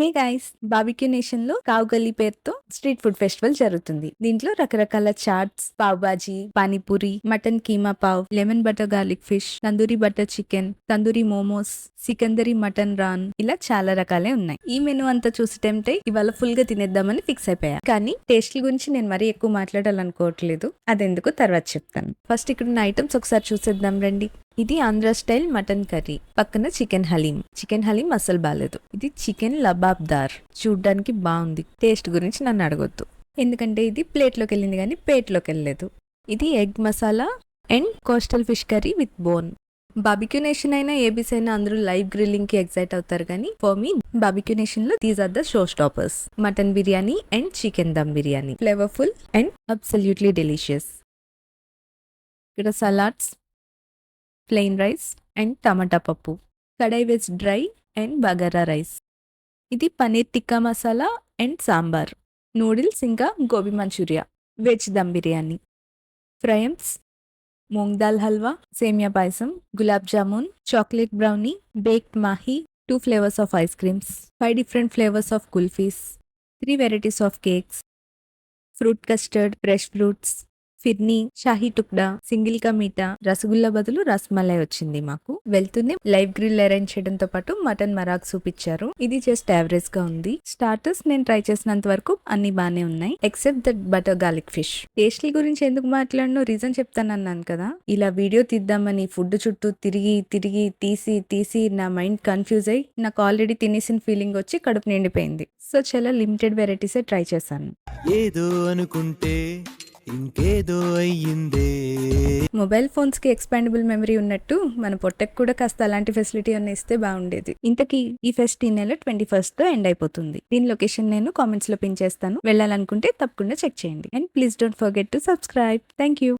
Hey guys, barbecue nation లో కావ్ గల్లీ పేరుతో స్ట్రీట్ ఫుడ్ ఫెస్టివల్ జరుగుతుంది. దీంట్లో రకరకాల chaats, pav bhaji, panipuri, mutton keema pav, lemon butter garlic fish, tandoori butter chicken, tandoori momos, Sikandari mutton raan, ఇలా చాలా రకాలే ఉన్నాయి. ఈ మెనూ అంతా చూసి టెంప్ట్ అయి ఇవాళ ఫుల్ గా తినేద్దామని ఫిక్స్ అయిపోయా. కానీ టేస్ట్ల గురించి నేను మరీ ఎక్కువ మాట్లాడాలనుకోవట్లేదు. అదెందుకు తర్వాత చెప్తాను. ఫస్ట్ ఇక్కడ ఉన్న ఐటమ్స్ ఒకసారి చూసేద్దాం రండి. ఇది ఆంధ్ర స్టైల్ మటన్ కర్రీ, పక్కన చికెన్ హలీం అస్సలు బాలేదు. ఇది చికెన్ లబాబ్దార్, చూడ్డానికి బాగుంది. టేస్ట్ గురించి నన్ను అడగొద్దు, ఎందుకంటే ఇది ప్లేట్లోకి వెళ్ళింది కానీ పేట్లోకి వెళ్ళలేదు. ఇది egg masala and coastal fish curry with bone. Barbecue nation అయినా ఏబీస్ అయినా అందరూ లైవ్ గ్రిల్లింగ్ కి ఎక్సైట్ అవుతారు, కానీ ఫర్ మీ బార్బిక్యూ నేషన్ లో these are the show stoppers. Mutton biryani and chicken dum biryani, flavourful and absolutely delicious. ఇక్కడ salads, plain rice and tomato pappu, kadai veg dry and bagara rice. ఇది paneer tikka masala and sambar, noodles ఇంకా gobi manchuria, veg dum biryani, fryums, moong dal halwa, semiya payasam, gulab jamun, chocolate brownie, baked mahi, 2 flavors of ice creams, 5 different flavors of kulfis, 3 varieties of cakes, fruit custard, fresh fruits, phirni, shahi tukda, single ka meetha, rasgulla బదులు రస్మలై వచ్చింది మాకు. వెళ్తూనే live grill arrange చేయడంతో పాటు mutton marag soup ఇచ్చారు. ఇది జస్ట్ యావరేజ్ గా ఉంది. స్టార్టర్స్ నేను ట్రై చేసినంత వరకు అన్ని బానే ఉన్నాయి, except that butter garlic fish. టేస్ట్ల గురించి ఎందుకు మాట్లాడనో రీజన్ చెప్తానన్నాను కదా. ఇలా వీడియో తీద్దామని ఫుడ్ చుట్టూ తిరిగి తీసి నా మైండ్ కన్ఫ్యూజ్ అయ్యి నాకు ఆల్రెడీ తినేసిన ఫీలింగ్ వచ్చి కడుపు నిండిపోయింది. సో చాలా లిమిటెడ్ వెరైటీసే ట్రై చేశాను. ఏదో అనుకుంటే ఇంకేదో అయ్యిందే. మొబైల్ ఫోన్స్ కి ఎక్స్పాండబుల్ మెమరీ ఉన్నట్టు మన పొట్టకు కూడా కాస్త అలాంటి ఫెసిలిటీ అన్న ఇస్తే బాగుండేది. ఇంతకీ ఈ ఫెస్ట్ ఈ నెల 21st తో ఎండ్ అయిపోతుంది. దీని లొకేషన్ నేను కామెంట్స్ లో పిన్ చేస్తాను. వెళ్ళాలనుకుంటే తప్పకుండా చెక్ చేయండి. And please don't forget to subscribe. Thank you.